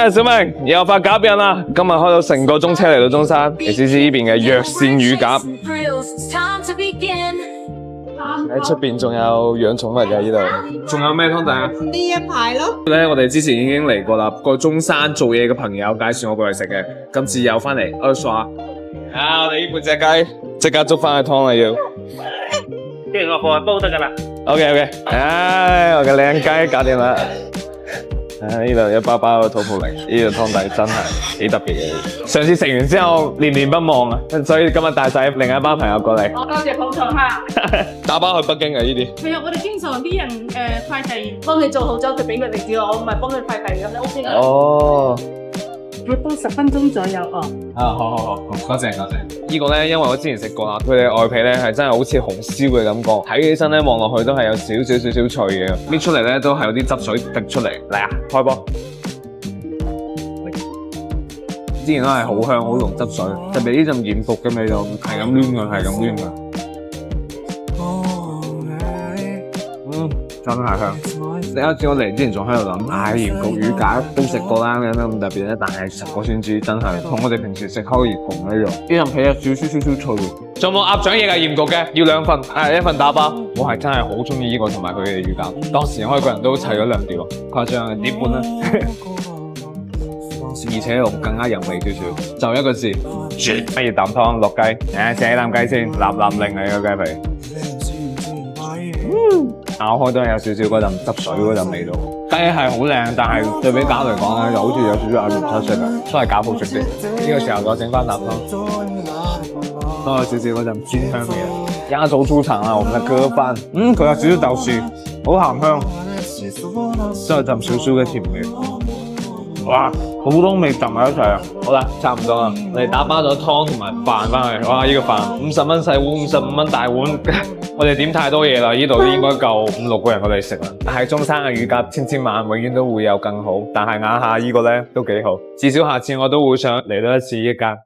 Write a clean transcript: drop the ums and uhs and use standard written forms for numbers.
小明又發鴿印啦！今日開到成個鐘車嚟到中山，你試試呢邊嘅藥膳乳鴿。喺出邊仲有養寵物嘅呢度，仲有咩湯底啊？呢一排咯。咧我哋之前已經嚟過啦，個中山做嘢嘅朋友介紹我過嚟食嘅，今次又翻嚟二刷。啊！我哋呢半隻雞即刻捉翻去湯啦要。跟住我放喺煲得㗎啦。OK， 唉，我嘅靚雞搞掂啦。呢度一包包嘅土普靈，呢個湯底真係幾特別嘅。上次食完之後念念不忘啊，所以今日帶晒另一班朋友過嚟。我多謝捧場嚇。打包去北京啊呢啲。其實我哋經常啲人快遞幫佢做好咗，佢俾個地址我，唔係幫佢快遞咁樣 OK 㗎。哦。會多10分鐘左右哦。好，多謝。呢個咧，因為我之前食過啦，佢哋外皮咧係真係好似紅燒嘅感覺，睇起身咧望落去都係有少少脆嘅，搣出嚟咧都係有啲汁水滴出嚟。嚟啊，開波！之前都係好香，好濃汁水，特別呢陣鹽焗嘅味道，係咁攣㗎。真係香！你一次我嚟之前仲喺度諗，鹽焗乳鴿都食過啦，有咩咁特別咧？但係食過先知，真係同我哋平時食開鹽焗一樣。呢陣皮有少少脆。仲有冇鴨掌翼啊？鹽焗嘅要2份，1份打包。我係真係好中意呢個同埋佢嘅乳鴿，當時我一個人都砌咗2條，誇張啊！點半啦？而且仲更加入味少少，就一個字，絕！不如啖湯落雞，食一啖雞先，腍令嚟個雞皮。咬開都係有少少嗰陣汁水嗰陣味道，雞係好靚，但係對比鴿嚟講咧，就好似有少少阿聯出色嘅，都係鴿好食啲。呢個時候我整翻啖湯，都有少少嗰陣鮮香味。壓軸出場啦，我們嘅鴿飯，佢有少少豆豉，好鹹香，都有陣少少嘅甜味。哇，好多味集埋一齊啊！好啦，差唔多啦，我哋打包咗湯同埋飯翻去。哇，呢個飯50蚊細碗，55蚊大碗。我哋點太多嘢啦，呢度應該夠5、6個人我哋食啦。但係中山嘅乳鴿千萬永遠都會有更好，但係眼下呢個咧都幾好，至少下次我都會想嚟多一次呢間。